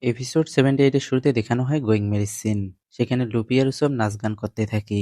Episode 78 এর শুরুতে দেখানো হয় গোয়িং মেরির সিন। সেখানে লুপি আর উসব নাচ গান করতে থাকে।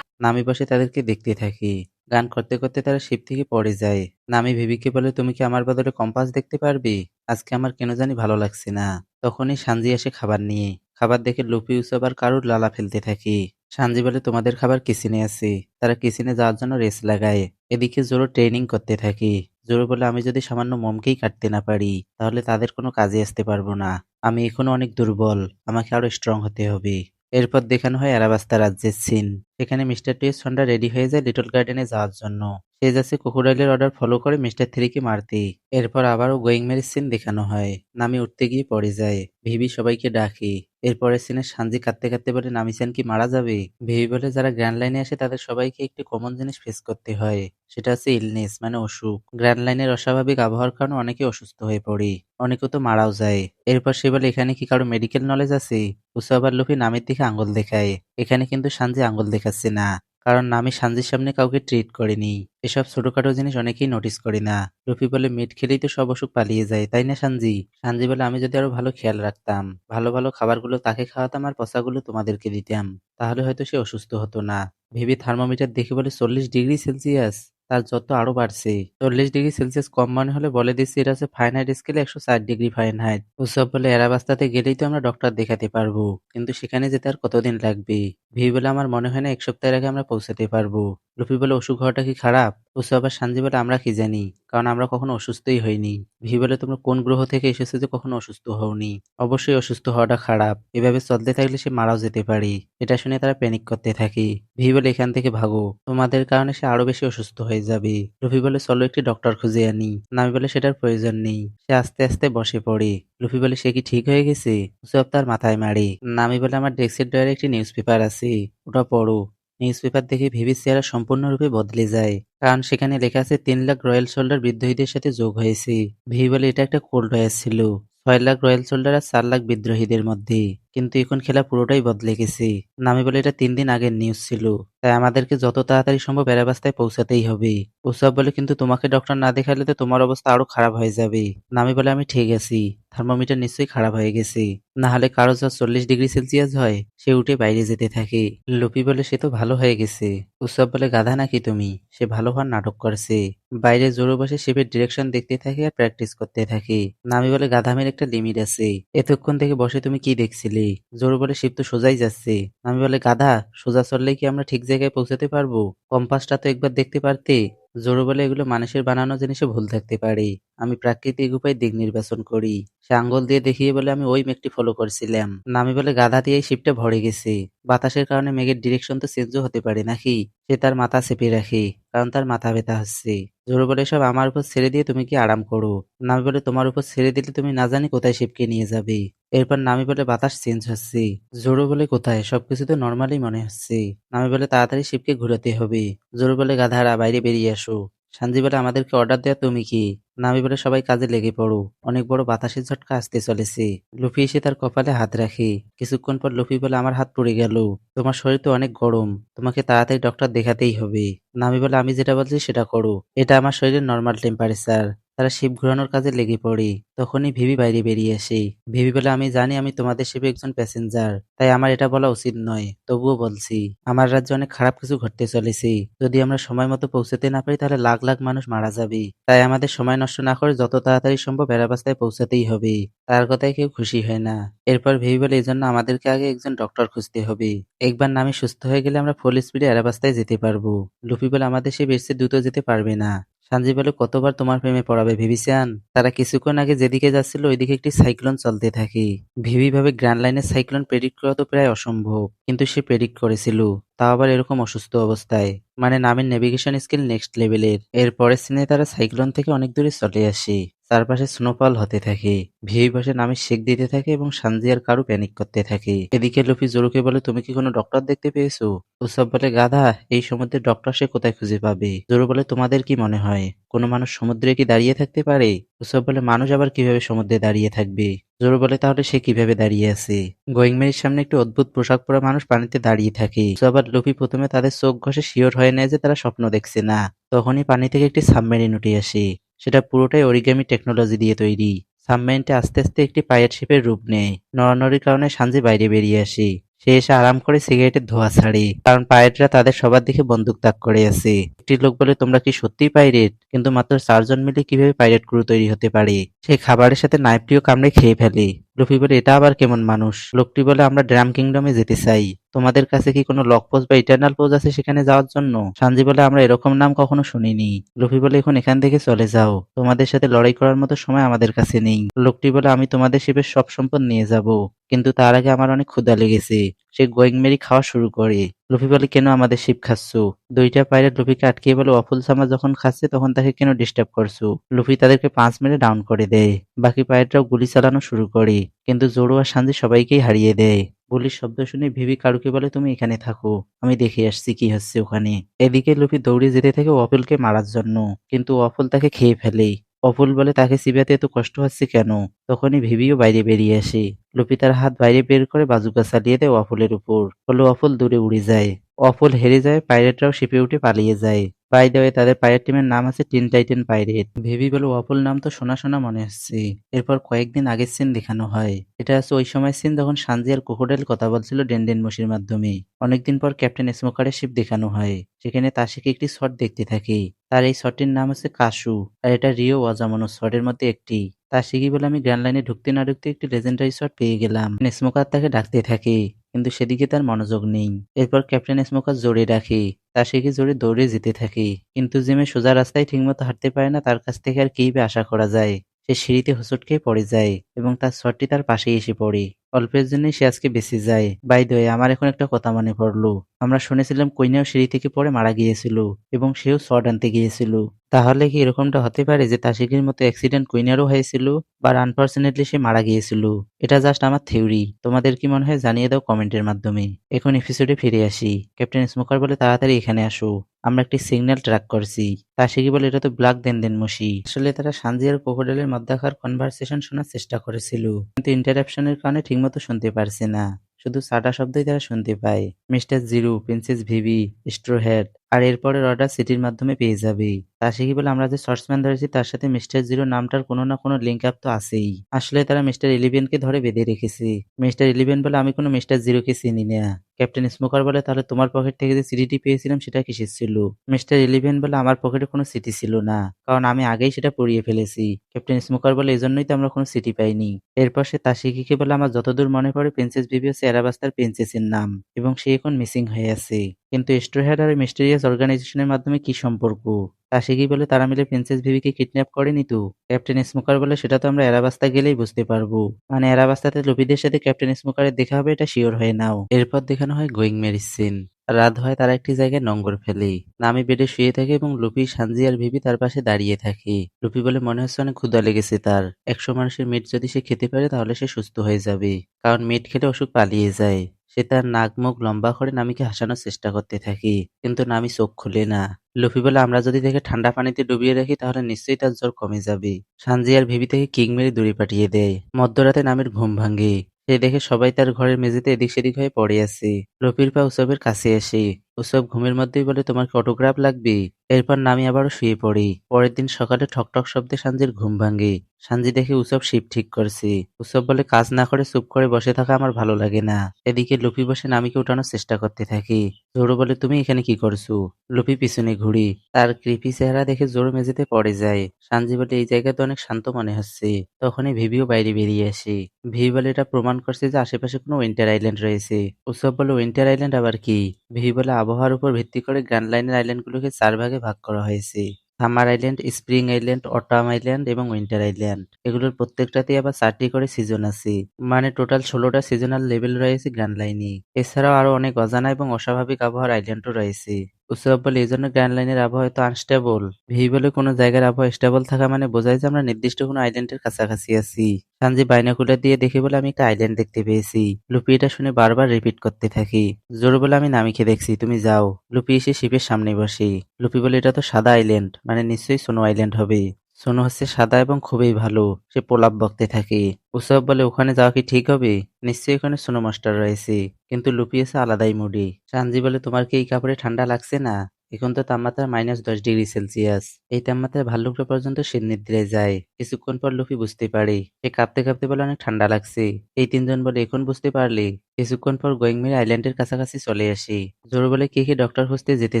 নামি বসে তাদেরকে দেখতে থাকে। গান করতে করতে তারা শিপ থেকে পড়ে যায়। নামি ভিভিকে বলে, তুমি কি আমার বদলে কম্পাস দেখতে পারবে? আজকে আমার কেন জানি ভালো লাগছে না। তখনই সানজি আসে খাবার নিয়ে। খাবার দেখে লুপি উসব আর কারুর লালা ফেলতে থাকে। সানজি বলে, তোমাদের খাবার কিচেনে আছে। তারা কিচেনে যাওয়ার জন্য রেস লাগায়। এদিকে জোরো ট্রেনিং করতে থাকে। জোরো বলে, আমি যদি সামান্য মোমকেই কাটতে না পারি তাহলে তাদের কোনো কাজে আসতে পারবো না। আমি এখনো অনেক দুর্বল, আমাকে আরো স্ট্রং হতে হবে। এরপর দেখানো হয় অ্যারাবাস্তা রাজ্যের সিন। সেখানে মিস্টার টুয়েস সন্ধ্যা রেডি হয়ে যায় লিটল গার্ডেনে যাওয়ার জন্য। সে যাচ্ছে ক্রোকোডাইলের অর্ডার ফলো করে মিস্টার থ্রিকে মারতে। এরপর আবারও গোয়িং মেরির সিন দেখানো হয়। নামি উঠতে গিয়ে পড়ে যায়। ভিভি সবাইকে ডাকে। এরপরের সিনে সানজি কাঁদতে কাঁদতে বলে, নামিসান কি মারা যাবে? ভিভি বলে, যারা গ্র্যান্ড লাইনে আসে তাদের সবাইকে একটি কমন জিনিস ফেস করতে হয়। সেটা হচ্ছে ইলনেস, মানে অসুখ। গ্র্যান্ড লাইনের অস্বাভাবিক আবহাওয়ার কারণে অনেকে অসুস্থ হয়ে পড়ে। অনেকে তো মারাও যায়। এরপর সে বলে, এখানে কি কারো মেডিকেল নলেজ আছে? উসাব আর লুফি নামের দিকে আঙুল দেখায়। এখানে কিন্তু সানজি আঙুল দেখাচ্ছে না, কারণ নামি সানজির সামনে কাউকে ট্রিট করেনি। এসব ছোটখাটো জিনিস অনেকেই নোটিস করে না। লুফি বলে, মিট খেলেই তো সব অসুখ পালিয়ে যায়, তাই না সানজি? সানজি বলে, আমি যদি আরো ভালো খেয়াল রাখতাম, ভালো ভালো খাবারগুলো তাকে খাওয়াতাম আর পচাগুলো তোমাদেরকে দিতাম, তাহলে হয়তো সে অসুস্থ হতো না। ভেবে থার্মোমিটার দেখে বলে, 40 ডিগ্রি সেলসিয়াস। তার যত আরো বাড়ছে। 40 ডিগ্রি সেলসিয়াস কম মনে হলে বলে দিচ্ছি, এটা হচ্ছে ফারেনহাইট স্কেলে 104 ডিগ্রি ফারেনহাইট। ওসব বলে, এরাবাস্তাতে গেলেই তো আমরা ডক্টর দেখাতে পারবো, কিন্তু সেখানে যেতে আর কতদিন লাগবে? ভি বলে, আমার মনে হয় না 1 সপ্তাহের আগে আমরা পৌঁছাতে পারবো। লুফি বলে, অসুখ হওয়াটা কি খারাপ? ওসব আবার সানজি বলে, আমরা কি জানি, কারণ আমরা কখনো অসুস্থই হইনি। ভি বলে, তোমরা কোন গ্রহ থেকে এসেছো যে কখনো অসুস্থ হওনি? অবশ্যই অসুস্থ হওয়াটা খারাপ, এভাবে চলতে থাকলে সে মারাও যেতে পারে। এটা শুনে তারা প্যানিক করতে থাকে। ভি বলে, এখান থেকে ভাগো, তোমাদের কারণে সে আরো বেশি অসুস্থ হয়ে যাবে। লুফি বলে, চলো একটি ডক্টর খুঁজে আনি। নামি বলে, সেটার প্রয়োজন নেই। সে আস্তে আস্তে বসে পড়ে। লুফি বলে, সে কি ঠিক হয়ে গেছে? উসব তার মাথায় মারে। নামি বলে, আমার ডেস্কের ড্রয়ারে একটি নিউজ পেপার আছে, ওটা পড়ো। নিউজ পেপার দেখে ভিভির চেহারা সম্পূর্ণরূপে বদলে যায়, কারণ সেখানে লেখা আছে 3 লাখ রয়্যাল সোল্ডার বিদ্রোহীদের সাথে যোগ হয়েছে। ভিভি বলে, এটা একটা কোল্ড ওয়ার ছিল, 6 লাখ রয়্যাল সোল্ডার আর 4 লাখ বিদ্রোহীদের মধ্যে, কিন্তু এখন খেলা পুরোটাই বদলে গেছে। নামি বলে, এটা 3 দিন আগের নিউজ ছিল, তাই আমাদেরকে যত তাড়াতাড়ি সম্ভব এরাবাস্তায় পৌঁছাতেই হবে। উসব বলে, কিন্তু তোমাকে ডক্টর না দেখালে তো তোমার অবস্থা আরো খারাপ হয়ে যাবে। নামি বলে, আমি ঠিক আছি, থার্মোমিটার নিশ্চয়ই খারাপ হয়ে গেছে, না হলে কারো যা 40 ডিগ্রি সেলসিয়াস হয় সে উঠে বাইরে যেতে থাকে। লুপি বলে, সে তো ভালো হয়ে গেছে। উসব বলে, গাধা নাকি তুমি, সে ভালো হওয়ার নাটক করছে। বাইরে জোরে বসে শিপের ডিরেকশন দেখতে থাকে আর প্র্যাকটিস করতে থাকে। নামি বলে, গাধামের একটা লিমিট আছে, এতক্ষণ থেকে বসে তুমি কি দেখছিলে? জোরে বলে, শিপ তো সোজাই যাচ্ছে। নামি বলে, গাধা, সোজা চললেই কি আমরা ঠিক জায়গায় পৌঁছাতে পারবো? কম্পাসটা তো একবার দেখতে পারতে। জোরে বলে, এগুলো মানুষের বানানো জিনিসে ভুল থাকতে পারে, আমি প্রাকৃতিক উপায়ে দিক নির্বাচন করি। সে আঙ্গুল দিয়ে দেখিয়ে বলে, আমি ওই মেঘটি ফলো করছিলাম। নামি বলে, গাধা দিয়ে এই শিপটা ভরে গেছে, বাতাসের কারণে মেঘের ডিরেকশন তো চেঞ্জও হতে পারে নাকি? সে তার মাথা চেপে রাখে, কারণ তার মাথা ব্যথা হচ্ছে। জোরে বলে, সব আমার উপর ছেড়ে দিয়ে তুমি কি আরাম করো। নামি বলে, তোমার উপর ছেড়ে দিলে তুমি না জানি কোথায় শিপকে নিয়ে যাবে। এরপর নামি বলে, বাতাস চেঞ্জ হচ্ছে। জোরে বলে, কোথায়? সবকিছু তো নর্মালি মনে হচ্ছে। নামি বলে, তাড়াতাড়ি শিপকে ঘুরাতে হবে। জোরে বলে, গাধারা বাইরে বেরিয়ে আসো। সানজি বলে, আমাদেরকে অর্ডার দেয়া তুমি কি? নামি বলে, সবাই কাজে লেগে পড়ো, অনেক বড় বাতাসের ঝটকা আসতে চলেছে। লুফি এসে তার কপালে হাত রাখে। কিছুক্ষণ পর লুফি বলে, আমার হাত পুড়ে গেল, তোমার শরীর তো অনেক গরম, তোমাকে তাড়াতাড়ি ডক্টর দেখাতেই হবে। নামি বলে, আমি যেটা বলছি সেটা করো, এটা আমার শরীরের নর্মাল টেম্পারেচার। তারা শিপ ঘোরানোর কাজে লেগে পড়ে। তখনই ভিভি বাইরে বেরিয়ে আসে। ভিভি বলে, আমি জানি আমি তোমাদের শিপে একজন প্যাসেঞ্জার, তাই আমার এটা বলা উচিত নয়, তবুও বলছি, আমার রাজ্যে অনেক খারাপ কিছু ঘটতে চলেছে। যদি আমরা সময় মতো পৌঁছাতে না পারি তাহলে লাখ লাখ মানুষ মারা যাবে, তাই আমাদের সময় নষ্ট না করে যত তাড়াতাড়ি সম্ভব এরাবাস্তায় পৌঁছাতেই হবে। তার কথায় কেউ খুশি হয় না। এরপর ভেবে বলে, এজন্য আমাদেরকে আগে একজন ডক্টর খুঁজতে হবে। একবার নামি সুস্থ হয়ে গেলে আমরা ফুল স্পিডে এরাবাস্তায় যেতে পারবো। লুফি বলে, আমাদের সে বেশি দ্রুত যেতে পারবে না। সানজি বলে, কতবার তোমার প্রেমে পড়াবে ভেবেছেন? তারা কিছুক্ষণ আগে যেদিকে যাচ্ছিল ওইদিকে একটি সাইক্লোন চলতে থাকে। ভিভি ভাবে গ্র্যান্ড লাইনের সাইক্লোন প্রেডিক্ট করা তো প্রায় অসম্ভব, কিন্তু সে প্রেডিক্ট করেছিল, তাও আবার এরকম অসুস্থ অবস্থায়। মানে নামের নেভিগেশন স্কিল নেক্সট লেভেলের। এর পরের সিনে তারা সাইক্লোন থেকে অনেক দূরে চলে আসে। চারপাশে স্নোফল হতে থাকে। ভিভি বসে নামে শেক দিতে থাকে এবং সানজি আর কারু প্যানিক করতে থাকে। এদিকে লুফি জোরুকে বলে, তুমি কি কোনো ডক্টর দেখতে পেয়েছো? উসব বলে, গাধা, এই সমুদ্রের ডক্টর সে কোথায় খুঁজে পাবে? জোরু বলে, তোমাদের কি মনে হয় কোনো মানুষ সমুদ্রে কি দাঁড়িয়ে থাকতে পারে? উসব বলে, মানুষ আবার কিভাবে সমুদ্রে দাঁড়িয়ে থাকবে? জোরু বলে, তাহলে সে কিভাবে দাঁড়িয়ে আছে? গোয়িং মেরির সামনে একটি অদ্ভুত পোশাক পরা মানুষ পানিতে দাঁড়িয়ে থাকে। উসব আর লুফি প্রথমে তাদের চোখ ঘষে শিওর হয়ে নেয় যে তারা স্বপ্ন দেখছে না। তখনই পানি থেকে একটি সাবমেরিন উঠে আসে। সেটা পুরোটাই অরিগামি টেকনোলজি দিয়ে তৈরি। সাবমেরিনটা আস্তে আস্তে একটি পাইরেট শিপের রূপ নেয়। নড়ানড়ির কারণে সানজি বাইরে বেরিয়ে আসে। সে এসে আরাম করে সিগারেটের ধোঁয়া ছাড়ে, কারণ পাইরেটরা তাদের সবার দিকে বন্দুক তাক করে আছে। একটি লোক বলে, তোমরা কি সত্যিই পাইরেট? কিন্তু মাত্র 4 জন মিলে কিভাবে পাইরেট ক্রু তৈরি হতে পারে? সে খাবারের সাথে নাইফটিও কামড়ে খেয়ে ফেলে। লুফি বলে, এটা আবার কেমন মানুষ? লোকটি বলে, আমরা ড্রাম কিংডমে যেতে চাই। তোমাদের কাছে কি কোনো লক পোজ বা ইটারনাল পোজ আছে সেখানে যাওয়ার জন্য? সানজি বলে, আমরা এরকম নাম কখনো শুনিনি। লুফি বলে, এখন এখান থেকে চলে যাও। তোমাদের সাথে লড়াই করার মতো সময় আমাদের কাছে নেই। লোকটি বলে, আমি তোমাদের শিপের সব সম্পদ নিয়ে যাব, কিন্তু তার আগে আমার অনেক ক্ষুধা লেগেছে। সে গোয়িং মেরি খাওয়া শুরু করে। লুফি বলে, কেন আমাদের শিপ খাচ্ছো? দুইটা পাইরেট লুফিকে আটকিয়ে বলে, অফুল সামা যখন খাচ্ছে তখন তাকে কেন ডিস্টার্ব করছো? লুফি তাদেরকে 5 মেরে ডাউন করে দেয়। বাকি পাইরেটরাও গুলি চালানো শুরু করে, কিন্তু জোরো আর সানজি সবাইকেই হারিয়ে দেয়। গুলির শব্দ শুনে ভিভি কারুকে বলে, তুমি এখানে থাকো, আমি দেখে আসছি কি হচ্ছে ওখানে। এদিকে লুফি দৌড়ে যেতে থাকে অফুলকে মারার জন্য, কিন্তু অফুল তাকে খেয়ে ফেলে। অফুল বলে, তাকে চিবাতে এত কষ্ট হচ্ছে কেন? তখনই ভিভিও বাইরে বেরিয়ে আসে। লুফি তার হাত বাইরে বের করে বাজুকা চালিয়ে দেয় অফুলের উপর, ফলে অফুল দূরে উড়ে যায়। অফুল হেরে যায়, পাইরেটরাও শিপে উঠে পালিয়ে যায়। বাই দ্য ওয়ে, তাদের পাইরেট টিমের নাম আছে টিন টাইটেন পাইরেট। ভিভি বলে, অফুল নাম তো শোনা শোনা মনে হচ্ছে। এরপর কয়েকদিন আগের সিন দেখানো হয়। এটা আছে ওই সময় সিন যখন সানজি আর ক্রোকোডাইল কথা বলছিল ডেনডেন মশির মাধ্যমে। অনেকদিন পর ক্যাপ্টেন স্মোকারের শিপ দেখানো হয়। সেখানে তাশিকে একটি শট দেখতে থাকে। তার এই শটটির নাম হচ্ছে কাশু, আর এটা রিও ওয়াজামোনো শটের মধ্যে একটি। তাশিকি বলে, আমি গ্র্যান্ড লাইনে ঢুকতে না ঢুকতে একটি লেজেন্ডারি শট পেয়ে গেলাম। স্মোকার তাকে ডাকতে থাকে, কিন্তু সেদিকে তার মনোযোগ নেই। এরপর ক্যাপ্টেন স্মোকার জোরে ডাকে। তাশিকি জোরে দৌড়ে যেতে থাকে, কিন্তু জিমে সোজা রাস্তায় ঠিকমতো হাঁটতে পারে না, তার কাছ থেকে আর কী বা আশা করা যায়। সে সিঁড়িতে হোঁচট খেয়ে পড়ে যায় এবং তার শটটি তার পাশেই এসে পড়ে। অল্পের জন্যই সে আজকে বেঁচে যায়। বাই দ্য ওয়ে, আমার এখন একটা কথা মনে পড়লো। আমরা শুনেছিলাম কুইনাও সিঁড়ি থেকে পড়ে মারা গিয়েছিল এবং সেও শট আনতে গিয়েছিল। তাহলে কি এরকমটা হতে পারে যে তাশিকির মতো অ্যাক্সিডেন্ট কুইনারও হয়েছিল, বা আনফরচুনেটলি সে মারা গিয়েছিল? এটা জাস্ট আমার থিওরি। তোমাদের কি মনে হয় জানিয়ে দাও কমেন্টের মাধ্যমে। এখন এপিসোডে ফিরে আসি। ক্যাপ্টেন স্মোকার বলে, তাড়াতাড়ি এখানে আসো, আমরা একটি সিগন্যাল ট্র্যাক করছি। তাশিকি বলে, এটা তো ব্ল্যাক দেনদেন মশি। আসলে তারা সানজি আর ক্রোকোডাইলের মধ্যকার কনভারসেশন শোনার চেষ্টা করেছিল, কিন্তু ইন্টারাপশনের কারণে ঠিকমতো শুনতে পারছে না। শুধু সাটা শব্দই তারা শুনতে পায়। Mister zero, princess Vivi, straw hat, আর এরপরের অর্ডার সিটির মাধ্যমে পেয়ে যাবে। তাশিকি বলে, আমরা যে শর্টসম্যান ধরেছি তার সাথে মিস্টার জিরো নামটার কোনো না কোনো লিঙ্ক আপ তো আছেই। আসলে তারা মিস্টার ইলেভেনকে ধরে বেঁধে রেখেছে। মিস্টার ইলেভেন বলে, আমি কোনো মিস্টার জিরোকে চিনি না। ক্যাপ্টেন স্মোকার বলে, তাহলে তোমার পকেট থেকে যে সিডিটি পেয়েছিলাম সেটা কিসের ছিল? মিস্টার ইলেভেন বলে, আমার পকেটে কোনো সিটি ছিল না, কারণ আমি আগেই সেটা পুড়িয়ে ফেলেছি। ক্যাপ্টেন স্মোকার বলে, এজন্যই তো আমরা কোনো সিটি পাইনি। এরপর সে তাশিকিকে বলে, আমার যতদূর মনে পড়ে প্রিন্সেস ভিভি হচ্ছে অ্যারাবাস্তার প্রিন্সেসের নাম, এবং সে এখন মিসিং হয়ে আছে। কিন্তু স্ট্রো হ্যাট আর মিস্টেরিয়াস অর্গানাইজেশনের মাধ্যমে কি সম্পর্ক? তাশিকি বলে, তারা মিলে প্রিন্সেস ভিভিকে কিডন্যাপ করেনি তো? ক্যাপ্টেন স্মোকার বলে, সেটা তো আমরা অ্যারাবাস্তা গেলেই বুঝতে পারবো। মানে অ্যারাবাস্তাতে লুপিদের সাথে ক্যাপ্টেন স্মোকারের দেখা হবে, এটা শিওর হয়ে নাও। এরপর দেখানো হয় গোয়িং মেরির সিন। রাত হয়, তারা একটি জায়গায় নোঙ্গর ফেলে। নামি বেডে শুয়ে থাকে এবং লুপি, সানজি আর ভিভি তার পাশে দাঁড়িয়ে থাকে। লুপি বলে, মনে হচ্ছে অনেক ক্ষুধা লেগেছে তার। 100 মানুষের মিট যদি সে খেতে পারে তাহলে সে সুস্থ হয়ে যাবে, কারণ মিট খেলে অসুখ পালিয়ে যায়। সে তার নাক মুখ লম্বা করে নামিকে হাসানোর চেষ্টা করতে থাকে, কিন্তু নামি চোখ খুলে না। লুফি বলে, আমরা যদি তাকে ঠান্ডা পানিতে ডুবিয়ে রাখি তাহলে নিশ্চয়ই তার জ্বর কমে যাবে। সানজি আর ভিভি তাকে কিক মেরে দূরে পাঠিয়ে দেয়। মধ্যরাতে নামের ঘুম ভাঙে। সে দেখে সবাই তার ঘরের মেঝেতে এদিক সেদিক হয়ে পড়ে আছে। লুফির পা উসবের কাছে আসে। উসব ঘুমের মধ্যেই বলে, তোমার কি অটোগ্রাফ লাগবে? এরপর নামি আবারও শুয়ে পড়ে। পরের দিন সকালে ঠকঠক শব্দে সানজির ঘুম ভাঙে। সানজি দেখে উসব শিপ ঠিক করছে। উসব বলে, কাজ না করে চুপ করে বসে থাকা আমার ভালো লাগে না। এদিকে লুফি বসে নামিকে উঠানোর চেষ্টা করতে থাকে। জোরো বলে, তুমি এখানে কি করছো? লুফি পিছনে ঘুরি। তার কৃপি চেহারা দেখে জোরো মেঝেতে পড়ে যায়। সানজি বলে, এই জায়গা তো অনেক শান্ত মনে হচ্ছে। তখনই ভিভিও বাইরে বেরিয়ে আসে। ভিভি বলে, এটা প্রমাণ করছে যে আশেপাশে কোনো উইন্টার আইল্যান্ড রয়েছে। উসব বলে, উইন্টার আইল্যান্ড আবার কি? ভিভি বলে, আবহাওয়ার উপর ভিত্তি করে গ্র্যান্ড লাইনের আইল্যান্ডগুলোকে 4 ভাগে ভাগ করা হয়েছে। Summer island, spring island, autumn island এবং উইন্টার আইল্যান্ড। এগুলোর প্রত্যেকটাতেই আবার 4টি করে সিজন আছে। মানে টোটাল 16টা সিজনাল লেভেল রয়েছে গ্র্যান্ড লাইনে। এছাড়াও আরো অনেক অজানা এবং অস্বাভাবিক আবহাওয়ার আইল্যান্ডও রয়েছে। উৎসব বলে, এই জন্য গ্র্যান্ড লাইনের আবহাওয়া তো আনস্টেবল। ভিভি বলে, কোনো জায়গার আবহাওয়া স্টেবল থাকা মানে বোঝায় যে আমরা নির্দিষ্ট কোনো আইল্যান্ডের কাছাকাছি আছি। সানজি বাইনোকুলার দিয়ে দেখে বলে, আমি একটা আইল্যান্ড দেখতে পেয়েছি। লুপি এটা শুনে বারবার রিপিট করতে থাকি। জোরে বলে, আমি নামিকে দেখছি, তুমি যাও। লুপি এসে শিপের সামনে বসে। লুপি বলে, এটা তো সাদা আইল্যান্ড, মানে নিশ্চয়ই সোনো আইল্যান্ড হবে। সোনো হচ্ছে সাদা এবং খুবই ভালো। সে প্রলাপ বকতে থাকে। উৎসব বলে, ওখানে যাওয়া কি ঠিক হবে? নিশ্চয়ই ওখানে সোনো মাস্টার রয়েছে। কিন্তু লুপি এসে আলাদাই মুডে। সানজি বলে, তোমার কি এই কাপড়ে ঠান্ডা লাগছে না? এখন তো তাপমাত্রা -10 ডিগ্রি সেলসিয়াস। এই তাপমাত্রায় ভাল্লুকটা পর্যন্ত শীত নিদ্রায় যায়। কিছুক্ষণ পর লুফি বুঝতে পারে। সে কাঁপতে কাঁপতে বলে, অনেক ঠান্ডা লাগছে। এই তিনজন বলে, এখন বুঝতে পারলি? কিছুক্ষণ পর গোয়েংমির আইল্যান্ডের কাছাকাছি চলে আসি। জোরো বলে, কে কে ডক্টর খুঁজতে যেতে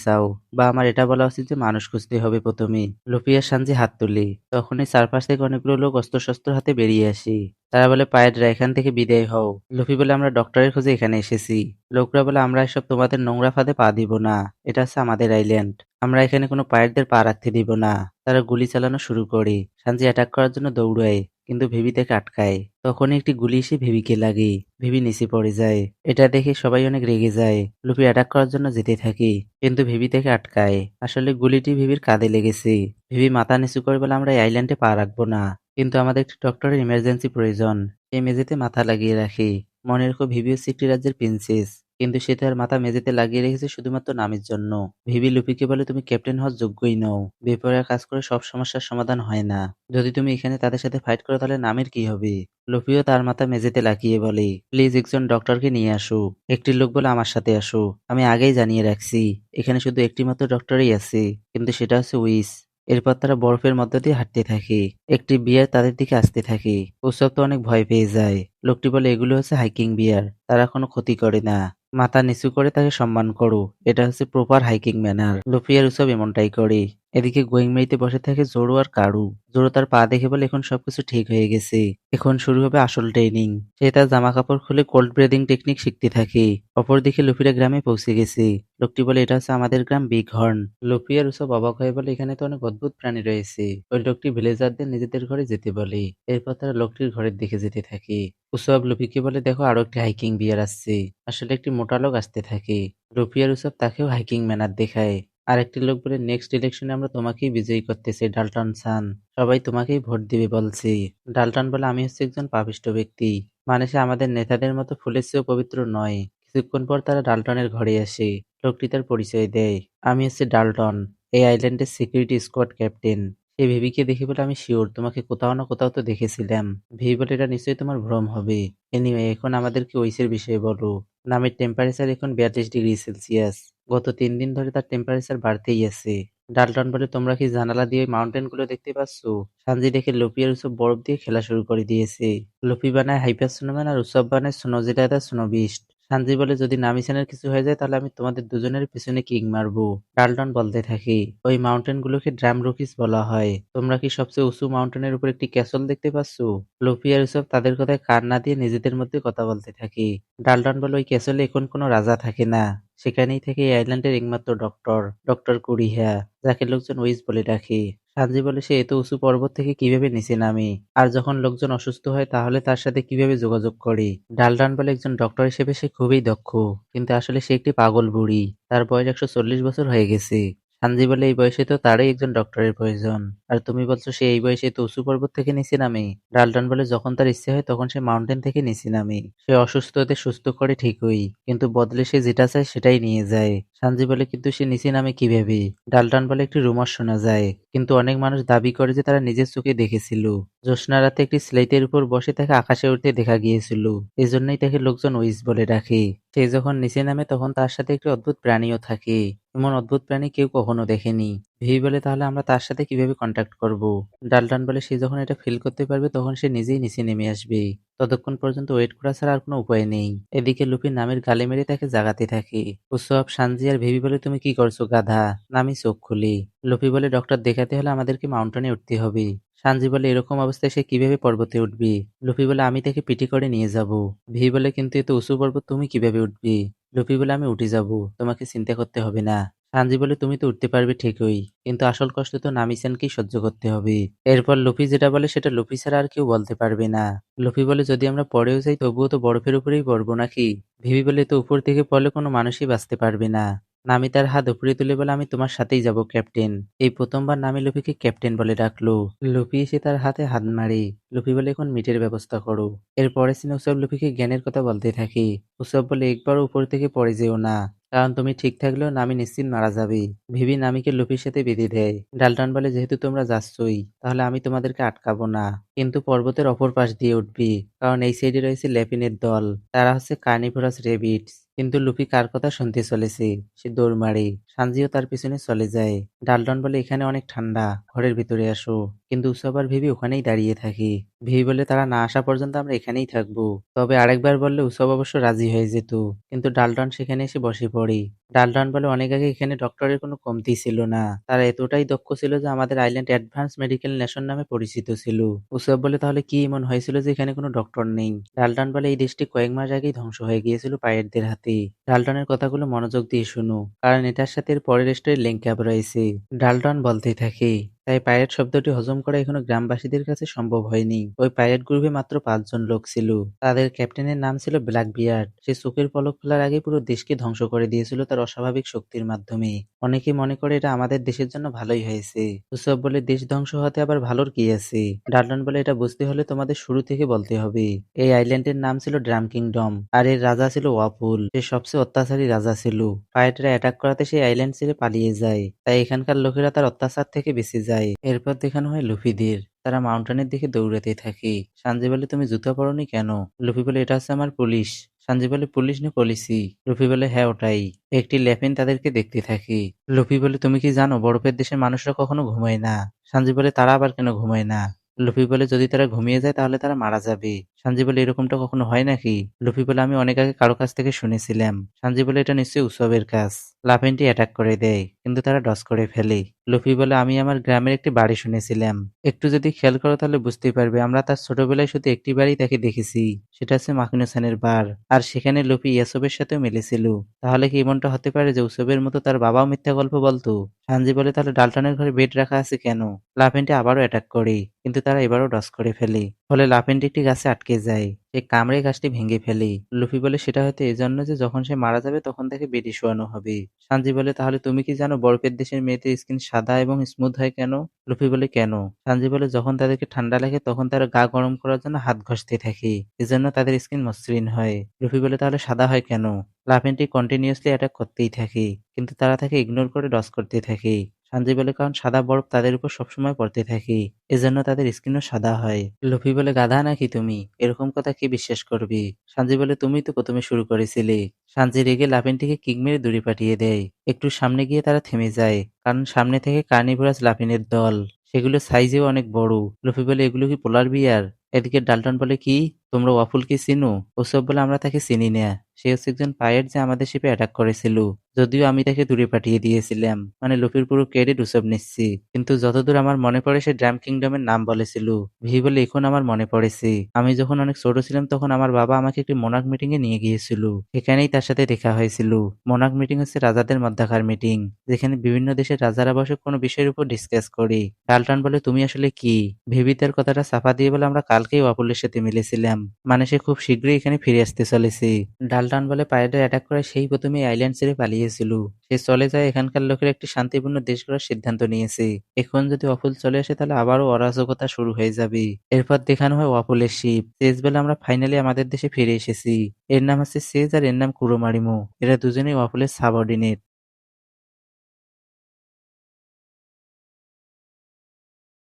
চাও? বা আমার এটা বলা উচিত যে মানুষ খুঁজতে হবে প্রথমে। লুফি আর সানজি হাত তুলি। তখনই চারপাশ থেকে অনেকগুলো লোক অস্ত্রশস্ত্র হাতে বেরিয়ে আসি। তারা বলে, পায়েডরা এখান থেকে বিদায় হও। লুফি বলে, আমরা ডক্টরের খোঁজে এখানে এসেছি। লোকরা বলে, আমরা এসব তোমাদের নোংরা ফাঁদে পা দিব না। এটা হচ্ছে আমাদের আইল্যান্ড। আমরা এখানে কোনো পাইরেটদের পা রাখতে দিব না। তারা গুলি চালানো শুরু করে। সানজি অ্যাটাক করার জন্য দৌড়ায়, কিন্তু ভিভি তাকে আটকায়। তখনই একটি গুলি এসে ভিভিকে লাগে। ভিভি নিচে পড়ে যায়। এটা দেখে সবাই অনেক রেগে যায়। লুফি অ্যাটাক করার জন্য যেতে থাকে, কিন্তু ভিভি তাকে আটকায়। আসলে গুলিটি ভিভির কাঁধে লেগেছে। ভিভি মাথা নিচু করে বলে, আমরা এই আইল্যান্ডে পা রাখবো না। কিন্তু আমাদের একটি ডক্টরের ইমার্জেন্সি প্রয়োজন। সে মেঝেতে মাথা লাগিয়ে রাখে। মনে রেখো, ভিভি হচ্ছে একটি রাজ্যের প্রিন্সেস, কিন্তু সে তার মাথা মেঝেতে লাগিয়ে রেখেছে শুধুমাত্র নামের জন্য। ভিভি লুফিকে বলে, তুমি ক্যাপ্টেন হওয়ার যোগ্যই নও। বেপরোয়া কাজ করে সব সমস্যার সমাধান হয় না। যদি তুমি এখানে তাদের সাথে ফাইট করো তাহলে নামের কি হবে? লুফিও তার মাথা মেঝেতে লাগিয়ে বলে, প্লিজ একজন ডক্টরকে নিয়ে আসো। একটি লোক বলে, আমার সাথে আসো। আমি আগেই জানিয়ে রাখছি, এখানে শুধু একটি মাত্র ডক্টরই আছে, কিন্তু সেটা হচ্ছে উইস। এরপর তারা বরফের মধ্য দিয়ে হাঁটতে থাকে। একটি বিয়ার তাদের দিকে আসতে থাকে। উৎসব তো অনেক ভয় পেয়ে যায়। লোকটি বলে, এগুলো হচ্ছে হাইকিং বিয়ার, তারা কোনো ক্ষতি করে না। মাথা নিচু করে তাকে সম্মান করো, এটা হচ্ছে প্রপার হাইকিং ম্যানার। লুফি আর উসব এমনটাই করে। এদিকে গোয়িংমেইতে বসে থাকে জোরো আর কারু। জোরো তার পা দেখে বলে, এখন সবকিছু ঠিক হয়ে গেছে, এখন শুরু হবে আসল ট্রেনিং। সে তার জামা কাপড় খুলে কোল্ড ব্রিদিং টেকনিক শিখতে থাকে। অপরদিকে লুফিরা গ্রামে পৌঁছে গেছে। লোকটি বলে, এটা হচ্ছে আমাদের গ্রাম বিগ হর্ন। লুফি আর উসব অবাক হয়ে বলে, এখানে তো অনেক অদ্ভুত প্রাণী রয়েছে। ওই লোকটি ভিলেজারদের নিজেদের ঘরে যেতে বলে। এরপর তারা লোকটির ঘরের দিকে যেতে থাকে। উসব লুফিকে বলে, দেখো আরো একটি হাইকিং বিয়ার আসছে। আসলে একটি মোটা লোক আসতে থাকে। লুফি আর উসব তাকেও হাইকিং ম্যানার দেখায়। আরেকটি লোক বলে, নেক্সট ইলেকশনে আমরা তোমাকেই বিজয়ী করতে চাই ডাল্টন সান। সবাই তোমাকেই ভোট দিবে বলছি। ডাল্টন বলে, আমি হচ্ছে একজন পাপিষ্ঠ ব্যক্তি, মানে সে আমাদের নেতাদের মতো ফুলের চেয়েও পবিত্র নয়। কিছুক্ষণ পর তারা ডাল্টনের ঘরে আসে। লোকটি তার পরিচয় দেয়, আমি হচ্ছে ডাল্টন, এই আইল্যান্ডের সিকিউরিটি স্কোয়াড ক্যাপ্টেন। সে ভিভিকে দেখে বলে, আমি শিওর তোমাকে কোথাও না কোথাও তো দেখেছিলাম। ভিভি বলে, এটা নিশ্চয়ই তোমার ভ্রম হবে। এনিওয়ে, এখন আমাদেরকে ওইসের বিষয়ে বলো। নামের টেম্পারেচার এখন 42°C। গত 3 দিন ধরে তার টেম্পারেচার বাড়তেই আছে। ডাল্টন বলে, তোমরা কি জানালা দিয়ে মাউন্টেন গুলো দেখতে পাচ্ছ? সানজি দেখে লুফি আর উসব বরফ দিয়ে খেলা শুরু করে দিয়েছে। লুফি বানায় হাইপার স্নোম্যান আর উসব বানায় স্নো জেটাদা স্নো বিস্ট। সানজি বলে, যদি নামিসানের কিছু হয়ে যায় তাহলে আমি তোমাদের দুজনের পিছনে কিক মারবো। ডাল্টন বলতে থাকে, ওই মাউন্টেন গুলোকে ড্রাম রকিস বলা হয়। তোমরা কি সবচেয়ে উঁচু মাউন্টেনের উপর একটি ক্যাসল দেখতে পাচ্ছ? লুফি আর উসব তাদের কথায় কান না দিয়ে নিজেদের মধ্যে কথা বলতে থাকে। ডাল্টন বলে, ওই ক্যাসলে এখন কোনো রাজা থাকে না, সেখানেই থেকে এই আইল্যান্ডের একমাত্র ডক্টর, ডক্টর কুরিহা, যাকে লোকজন উইস বলে ডাকে। সানজি বলে, সে এত উঁচু পর্বত থেকে কিভাবে নিচে নামে, আর যখন লোকজন অসুস্থ হয় তাহলে তার সাথে কিভাবে যোগাযোগ করে? ডাল্টন বলে, একজন ডক্টর হিসেবে সে খুবই দক্ষ, কিন্তু আসলে সে একটি পাগল বুড়ি, তার বয়স 140 বছর হয়ে গেছে। সানজি বলে, এই বয়সে তো তারই একজন ডক্টরের প্রয়োজন, আর তুমি বলছো সে এই বয়সে তো উঁচু পর্বত থেকে নিচে নামে। ডাল্টন বলে, যখন তার ইচ্ছে হয় তখন সে মাউন্টেন থেকে নিচে নামে। সে অসুস্থ হতে সুস্থ করে ঠিকই, কিন্তু বদলে সে যেটা চায় সেটাই নিয়ে যায়। সানজি বলে, কিন্তু সে নিচে নামে কিভাবে? ডাল্টন বলে, একটি রুমার শোনা যায়, কিন্তু অনেক মানুষ দাবি করে যে তারা নিজের চোখে দেখেছিল। জ্যোৎস্না রাতে একটি স্লেটের উপর বসে তাকে আকাশে উঠতে দেখা গিয়েছিল, এজন্যই তাকে লোকজন উইস বলে ডাকে। সে যখন নিচে নামে তখন তার সাথে একটি অদ্ভুত প্রাণীও থাকে। এমন অদ্ভুত প্রাণী কেউ কখনো দেখেনি। ভিভি বলে, তাহলে আমরা তার সাথে কিভাবে কন্ট্যাক্ট করব? ডাল্টন বলে, সে যখন এটা ফিল করতে পারবে তখন সে নিজেই নিচে নেমে আসবে। ততক্ষণ পর্যন্ত ওয়েট করা ছাড়া আর কোনো উপায় নেই। এদিকে লুফি নামের গালে মেরে তাকে জাগাতে থাকে। উসব, সানজি আর ভিভি বলে, তুমি কি করছো গাধা? নামি চোখ খুলি। লুফি বলে, ডক্টর দেখাতে হলে আমাদেরকে মাউন্টেনে উঠতে হবে। সানজি বলে, এরকম অবস্থায় সে কিভাবে পর্বতে উঠবি? লুফি বলে, আমি তাকে পিটি করে নিয়ে যাব। ভিভি বলে, কিন্তু এত উঁচু পর্বত তুমি কিভাবে উঠবি? লুফি বলে, আমি উঠে যাব, তোমাকে চিন্তা করতে হবে না। সানজি বলে, তুমি তো উঠতে পারবে ঠিকই, কিন্তু আসল কষ্ট তো নামিসানকেই সহ্য করতে হবে। এরপর লুফি যেটা বলে সেটা লুফি ছাড়া আর কেউ বলতে পারবে না। লুফি বলে, যদি আমরা পড়েও যাই তবুও তো বরফের উপরেই পড়বো নাকি? ভিভি বলে, তো উপর থেকে পড়লে কোনো মানুষই বাঁচতে পারবে না। নামি তার হাত উপরে তুলে বলে, আমি তোমার সাথেই যাব ক্যাপ্টেন। এই প্রথমবার নামি লুফিকে ক্যাপ্টেন বলে ডাকলো। লুফি এসে তার হাতে হাত মারে। লুফি বলে, এখন মিটের ব্যবস্থা করো। এরপরে সিনে উসব লুফিকে জ্ঞানের কথা বলতে থাকে। উসব বলে, একবারও উপর থেকে পড়ে যেও না, কারণ তুমি ঠিক থাকলেও নামি নিশ্চিত মারা যাবে। ভিভি নামিকে লুফির সাথে বেঁধে দেয়। ডাল্টন বলে, যেহেতু তোমরা যাচ্ছই তাহলে আমি তোমাদেরকে আটকাবো না, কিন্তু পর্বতের অপর পাশ দিয়ে উঠবি, কারণ এই সাইডে রয়েছে ল্যাপিনের দল, তারা হচ্ছে কার্নিভোরাস রেবিটস। কিন্তু লুফি কার কথা শুনতে চলেছে, সে দৌড় মারে। সানজিও তার পিছনে চলে যায়। ডাল্টন বলে এখানে অনেক ঠান্ডা, ঘরের ভিতরে আসো। কিন্তু উসব আর ভিভি ওখানেই দাঁড়িয়ে থাকে। ভিভি বলে তারা না আসা পর্যন্ত আমরা এখানেই থাকবো। তবে আরেকবার বললে উসব অবশ্য রাজি হয়ে যেত, কিন্তু ডাল্টন সেখানে এসে বসে পড়ে। ডাল্টন বলে অনেক আগে এখানে ডক্টরের কোনো কমতি ছিল না, তারা এতটাই দক্ষ ছিল যে আমাদের আইল্যান্ড অ্যাডভান্স মেডিকেল নেশন নামে পরিচিত ছিল। উসব বলে তাহলে কি এমন হয়েছিল যে এখানে কোনো ডক্টর নেই? ডাল্টন বলে এই দেশটি কয়েক মাস আগেই ধ্বংস হয়ে গিয়েছিল পাইরেটদের হাতে। ডাল্টনের কথাগুলো মনোযোগ দিয়ে শুনো, কারণ এটার সাথে এর পরের স্টোরির লিঙ্ক আপ রয়েছে। ডাল্টন বলতে থাকে, তাই পাইরেট শব্দটি হজম করা এখনো গ্রামবাসীদের কাছে সম্ভব হয়নি। ওই পাইরেট গ্রুপে মাত্র 5 জন লোক ছিল। তাদের ক্যাপ্টেনের নাম ছিল ব্ল্যাক বিয়ার্ড। সে চোখের পলক ফেলার আগে পুরো দেশকে ধ্বংস করে দিয়েছিল তার অস্বাভাবিক শক্তির মাধ্যমে। অনেকে মনে করে এটা আমাদের দেশের জন্য ভালোই হয়েছে। উসব বলে দেশ ধ্বংস হতে আবার ভালোর কি আছে? ডাল্টন বলে এটা বুঝতে হলে তোমাদের শুরু থেকে বলতে হবে। এই আইল্যান্ডের নাম ছিল ড্রাম কিংডম, আর এর রাজা ছিল ওয়াপুল। সে সবচেয়ে অত্যাচারী রাজা ছিল। পাইরেটরা অ্যাটাক করাতে সেই আইল্যান্ড ছেড়ে পালিয়ে যায়, তাই এখানকার লোকেরা তার অত্যাচার থেকে বেঁচে যায়। এরপর দেখানো হয় লুফিদের। তারা মাউন্টেনের দিকে দৌড়াতে থাকে। সানজি বলে তুমি জুতা পরোনি কেন? লুফি বলে এটা হচ্ছে আমার পুলিশ। সানজি বলে পুলিশ না পলিসি? লুফি বলে হ্যাঁ ওটাই। একটি ল্যাপিন তাদেরকে দেখতে থাকে। লুফি বলে তুমি কি জানো বরফের দেশের মানুষরা কখনো ঘুমায় না? সানজি বলে তারা আবার কেন ঘুমায় না? লুফি বলে যদি তারা ঘুমিয়ে যায় তাহলে তারা মারা যাবে। সানজি বলে এরকমটা কখনো হয় নাকি? লুফি বলে আমি অনেক আগে কারো কাছ থেকে শুনেছিলাম। সানজি বলে এটা নিশ্চয়ই উসবের কাজ। লাফিনটি অ্যাটাক করে দেয়, কিন্তু তারা ডস করে ফেলে। লুফি বলে আমি আমার গ্রামের একটি বাড়ি শুনেছিলাম। একটু যদি খেয়াল করো তাহলে বুঝতেই পারবে আমরা তার ছোটবেলায় শুধু একটি বাড়ি তাকে দেখেছি, সেটা হচ্ছে মাকিনো-সানের বার। আর সেখানে লুফি ইয়াসোবের সাথেও মিলেছিল। তাহলে কি এমনটা হতে পারে যে উসবের মতো তার বাবাও মিথ্যা গল্প বলতো? সানজি বলে তাহলে ডাল্টনের ঘরে বেড রাখা আছে কেন? লাফিনটি আবারও অ্যাটাক করে, কিন্তু তারা এবারও ডস করে ফেলে। ফলে লাফিনটি একটি গাছে আটকে যায়। সে কামড়ে গাছটি ভেঙে ফেলে। লুফি বলে সেটা হয়তো এজন্য যে যখন সে মারা যাবে তখন তাকে বেডে শোয়ানো হবে। সানজি বলে তাহলে তুমি কি জানো বরফের দেশের মেয়েদের স্কিন সাদা এবং স্মুথ হয় কেন? লুফি বলে কেন? সানজি বলে যখন তাদেরকে ঠান্ডা লাগে তখন তারা গা গরম করার জন্য হাত ঘষতে থাকে, এজন্য তাদের স্কিন মসৃণ হয়। লুফি বলে তাহলে সাদা হয় কেন? লাফিনটি কন্টিনিউয়াসলি অ্যাটাক করতেই থাকে, কিন্তু তারা তাকে ইগনোর করে ডস করতে থাকে। সানজি বলে কারণ সাদা বরফ তাদের উপর সবসময় পড়তে থাকে, এজন্য তাদের স্কিনও সাদা হয়। লুফি বলে গাধা নাকি তুমি? এরকম কথা কে বিশ্বাস করবে? সানজি বলে তুমিই তো প্রথমে শুরু করেছিলে। সানজি রেগে লাফিনটিকে কিক মেরে দূরে পাঠিয়ে দেয়। একটু সামনে গিয়ে তারা থেমে যায়, কারণ সামনে থেকে কার্নিভোরাস লাফিনের দল। সেগুলো সাইজেও অনেক বড়। লুফি বলে এগুলো কি পোলার বিয়ার? এদিকে ডাল্টন বলে কি তোমরা ওয়াফুলকে চিনো? ওসব বলে আমরা তাকে চিনি না। সে হচ্ছে একজন পাইরেট যে আমাদের শিপে অ্যাটাক করেছিল। যদিও আমি তাকে দূরে পাঠিয়ে দিয়েছিলাম, মানে লুফির পুরো ক্রেডিট উসব নিচ্ছি। কিন্তু যতদূর আমার মনে পড়ে সে ড্রাম কিংডমের নাম বলেছিল। ভি বলে এখন আমার মনে পড়েছে, আমি যখন অনেক ছোট ছিলাম তখন আমার বাবা আমাকে একটি মোনাক মিটিং এ নিয়ে গিয়েছিল। এখানেই তার সাথে দেখা হয়েছিল। মোনাক মিটিং হচ্ছে রাজাদের মধ্যকার মিটিং, যেখানে বিভিন্ন দেশের রাজারা বসে কোনো বিষয়ের উপর ডিসকাস করে। ডাল্টন বলে তুমি আসলে কি? ভিভি তার কথাটা চাপা দিয়ে বলে আমরা কালকেই ওয়াপলের সাথে মিলেছিলাম, মানে সে খুব শীঘ্রই এখানে ফিরে আসতে চলেছে। ডাল্টন বলে পাইরেটরা অ্যাটাক করে সেই প্রথমে আইল্যান্ড ছেড়ে পালিয়েছিল। সে চলে যায় এখানকার লোকের একটি শান্তিপূর্ণ দেশ গড়ার সিদ্ধান্ত নিয়েছে। এখন যদি ওয়াপল চলে আসে তাহলে আবারও অরাজকতা শুরু হয়ে যাবে। এরপর দেখানো হয় ওয়াপলের শিপ। শেষ বেলা আমরা ফাইনালি আমাদের দেশে ফিরে এসেছি। এর নাম হচ্ছে সেজ আর এর নাম কুরোমারিমো। এরা দুজনেই ওয়াপলের সাবঅর্ডিনেট।